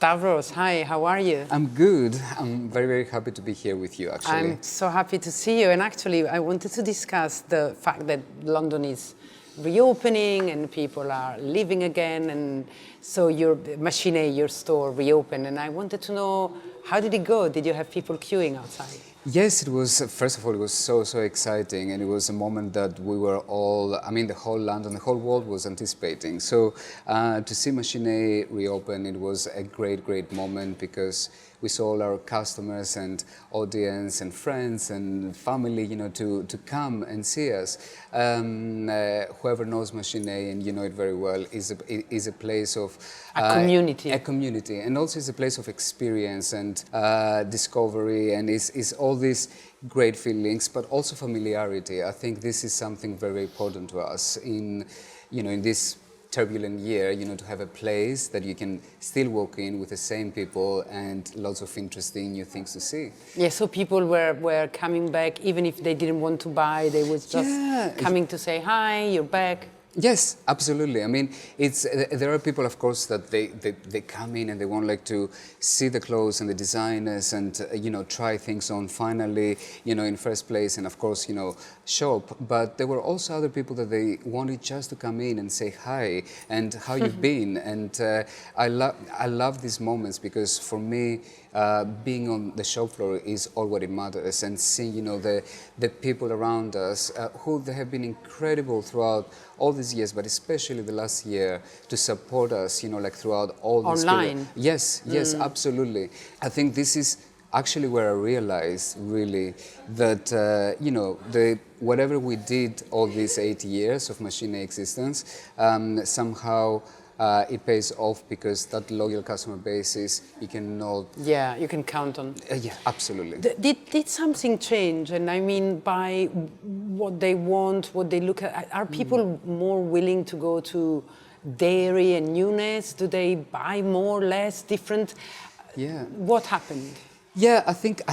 Stavros, hi, how are you? I'm good. I'm very, very happy to be here with you, actually. I'm so happy to see you. And actually, I wanted to discuss the fact that London is reopening and people are living again. And so your Machine, your store, reopened. And I wanted to know, how did it go? Did you have people queuing outside? Yes, it was, first of all, it was so exciting, and it was a moment that we were all, I mean, the whole London, the whole world was anticipating. So to see Machine reopen, it was a great moment, because we saw all our customers and audience and friends and family, you know, to come and see us. Whoever knows Machine, and you know it very well, is a place of a community, and also is a place of experience and discovery, and is all these great feelings, but also familiarity. I think this is something very important to us in this turbulent year, you know, to have a place that you can still walk in with the same people and lots of interesting new things to see. Yeah, so people were coming back, even if they didn't want to buy, they was just coming to say, hi, you're back. Yes, absolutely. I mean, there are people, of course, that they come in and they want to see the clothes and the designers and try things on finally, in first place, and of course, shop. But there were also other people that they wanted just to come in and say hi and how you've been. And I love these moments, because for me, being on the shop floor is all what it matters, and seeing the people around us who they have been incredible throughout all these years, but especially the last year, to support us, throughout all this online. Yes, absolutely. I think this is actually where I realized really that whatever we did all these 8 years of Machine existence, somehow it pays off, because that loyal customer base is, you can count on. Yeah, absolutely. Did something change? And I mean, by what they want, what they look at, are people more willing to go to dairy and newness? Do they buy more, less, different? Yeah. What happened? Yeah, I think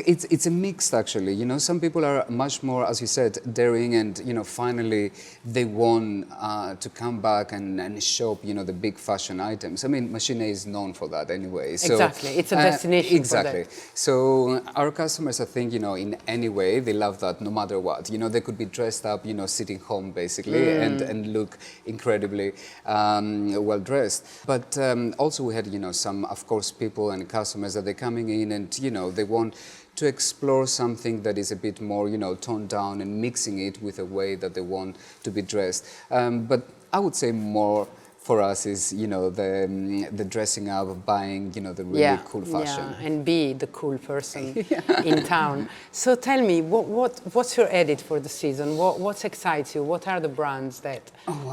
it's a mix, actually. Some people are much more, as you said, daring, and finally they want to come back and shop the big fashion items. I mean, Machine is known for that anyway. So, exactly, it's a destination. Exactly. For that. So our customers, I think, in any way, they love that no matter what. They could be dressed up, sitting home basically, and look incredibly well dressed. But also we had some, of course, people and customers that they're coming in and they want to explore something that is a bit more, toned down, and mixing it with a way that they want to be dressed. But I would say more for us is, the dressing up, buying, the really cool fashion. Yeah, and be the cool person in town. So tell me, what's your edit for the season? What excites you? What are the brands that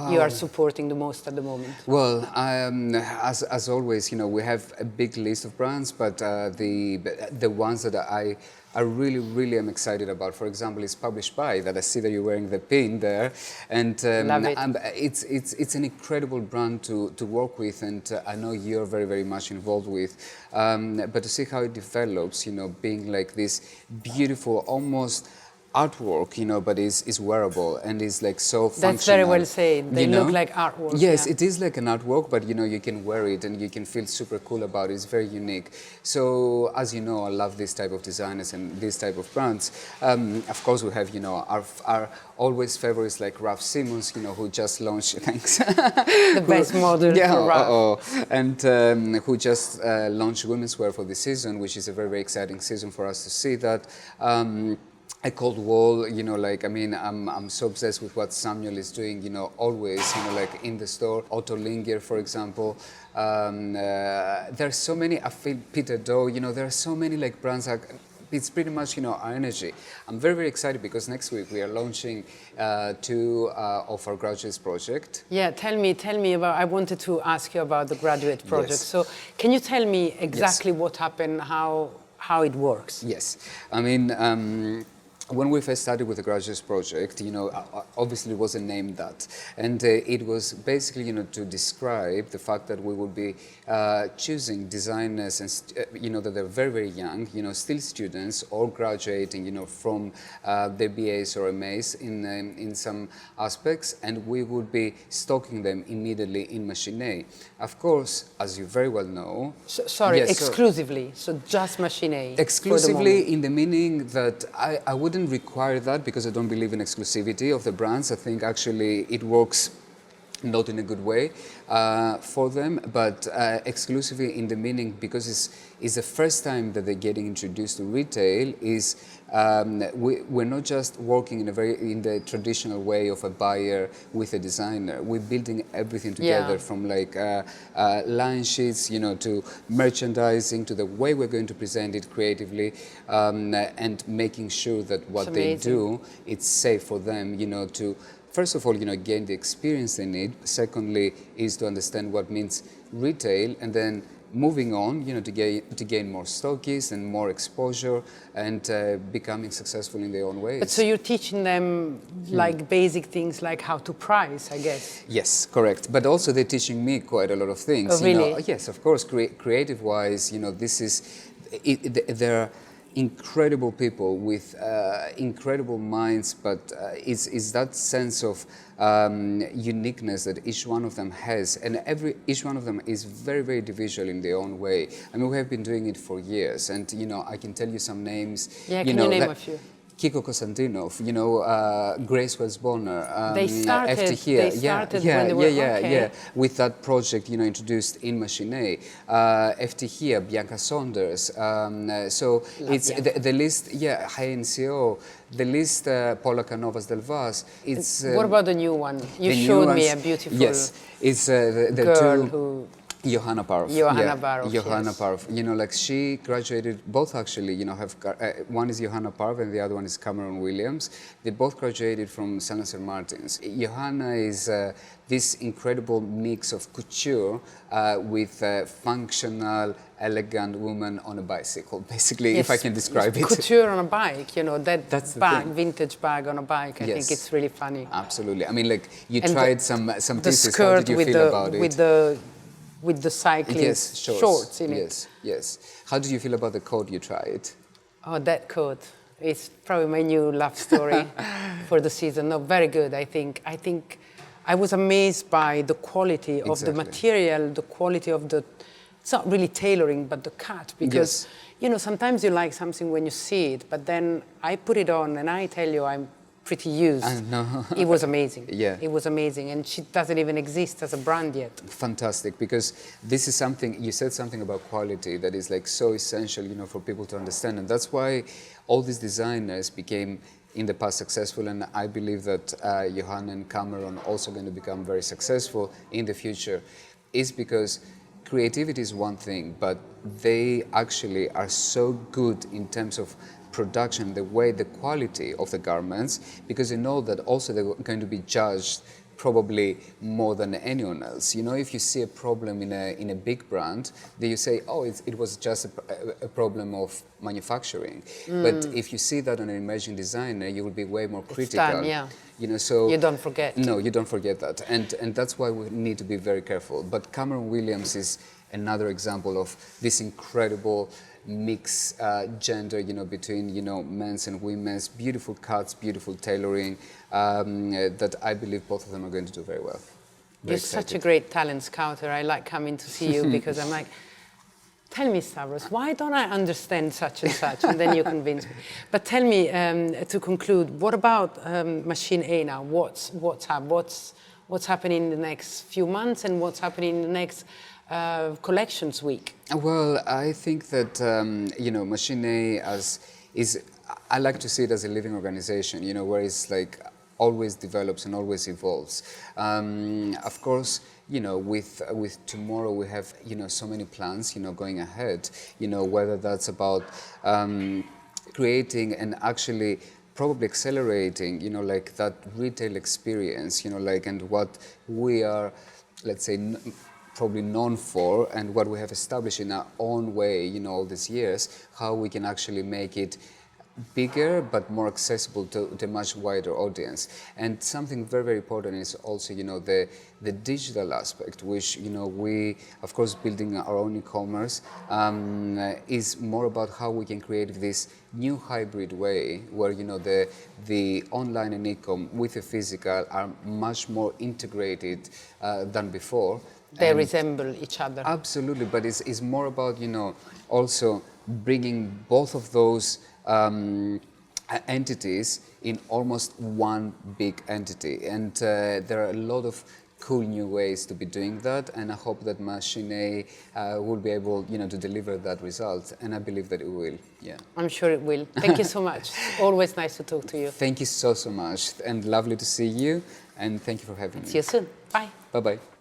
you are supporting the most at the moment? Well, as always, we have a big list of brands, but the ones that I really am excited about, for example, is Published By, that I see that you're wearing the pin there, and love it. It's an incredible brand to work with, and I know you're very much involved with. But to see how it develops, being like this beautiful, almost artwork, but is wearable and is so functional. That's very well said. They look like artwork. Yes, it is like an artwork, but you can wear it and you can feel super cool about it. It's very unique. So as you know, I love this type of designers and this type of brands. Of course, we have our always favorites like Raf Simons, who just launched thanks the best model for Raf. And who just launched women's wear for this season, which is a very exciting season for us to see that. A cold wall, I'm so obsessed with what Samuel is doing, always, in the store. Otto Linger, for example. There are so many, I feel Peter Doe, there are so many brands. It's pretty much, our energy. I'm very excited, because next week we are launching 2 of our graduates project. Yeah, tell me about, I wanted to ask you about the graduate project. Yes. So can you tell me exactly what happened, how it works? Yes. I mean, when we first started with the graduates project, obviously it wasn't named that, and it was basically, to describe the fact that we would be choosing designers, and that they're very, very young, still students or graduating, from their BAs or MAs in some aspects, and we would be stocking them immediately in Machine A. Of course, as you very well know. Sorry, yes, exclusively. So just Machine A. Exclusively in the meaning that I wouldn't require that, because I don't believe in exclusivity of the brands. I think actually it works not in a good way for them, but exclusively in the meaning because it's the first time that they're getting introduced to retail. Is we're not just working in the traditional way of a buyer with a designer. We're building everything together, from like line sheets, to merchandising, to the way we're going to present it creatively, and making sure that what they do, it's safe for them, to first of all, gain the experience they need. Secondly, is to understand what means retail, and then moving on, to gain more stockists and more exposure, and becoming successful in their own ways. But so you're teaching them like basic things like how to price, I guess. Yes, correct. But also they're teaching me quite a lot of things. Oh, really? Yes, of course. Creative-wise, this is. There are incredible people with incredible minds, but it's that sense of uniqueness that each one of them has, and each one of them is very, very individual in their own way. I mean, we have been doing it for years, and I can tell you some names. Yeah, can you name a few? Kiko Konstantinov, Grace Wells-Bonner, they started when they were with that project, introduced in Machine A. FT here, Bianca Saunders. So it's the list, HNCO, the list, Paula Canovas del Vaz. It's what about the new one? You showed me a beautiful it's the girl two, who. Johanna Parov. Johanna Parov. Like she graduated, both actually, have, one is Johanna Parov and the other one is Cameron Williams. They both graduated from Saint Martins. Johanna is this incredible mix of couture with functional, elegant woman on a bicycle, basically, if I can describe it. Couture on a bike, that's bag, vintage bag on a bike. I think it's really funny. Absolutely. I mean, like, you tried some pieces. How did you feel about it? With the cyclist shorts in it. Yes. How did you feel about the coat you tried? Oh, that coat is probably my new love story for the season. No, very good, I think. I was amazed by the quality of the material, the quality of the, it's not really tailoring, but the cut. Because, sometimes you like something when you see it, but then I put it on and I tell you I'm pretty used. It was amazing. It was amazing, and she doesn't even exist as a brand yet. Fantastic, because this is something, you said something about quality that is like so essential, for people to understand, and that's why all these designers became in the past successful, and I believe that Johanna and Cameron also going to become very successful in the future, is because creativity is one thing, but they actually are so good in terms of production, the quality of the garments, because they know that also they're going to be judged probably more than anyone else. If you see a problem in a big brand, then you say, oh, it was just a problem of manufacturing. But if you see that on an emerging designer, you will be way more critical. So you don't forget. No, you don't forget that, and that's why we need to be very careful. But Cameron Williams is another example of this incredible mix gender, between, men's and women's, beautiful cuts, beautiful tailoring, that I believe both of them are going to do very well. You're such a great talent scouter. I like coming to see you because I'm like, tell me, Stavros, why don't I understand such and such? And then you convince me. But tell me, to conclude, what about Machine A now? What's happening in the next few months, and what's happening in the next collections week? Well, I think that Machine A I like to see it as a living organization, where it's like always develops and always evolves. Of course, with Tomorrow we have so many plans going ahead. Whether that's about creating and actually probably accelerating, like that retail experience, and what we are, let's say, probably known for, and what we have established in our own way, all these years, how we can actually make it bigger but more accessible to a much wider audience. And something very, very important is also, you know, the digital aspect, which, you know, we, of course, building our own e-commerce is more about how we can create this new hybrid way where, you know, the online and e-com with the physical are much more integrated than before. They And resemble each other. absolutely, but it's more about, you know, also bringing both of those entities in almost one big entity. And there are a lot of cool new ways to be doing that, and I hope that Machine will be able, you know, to deliver that result, and I believe that it will. Yeah. I'm sure it will. Thank you so much. Always nice to talk to you. Thank you so much, and lovely to see you, and thank you for having me. See you soon. Bye. Bye-bye.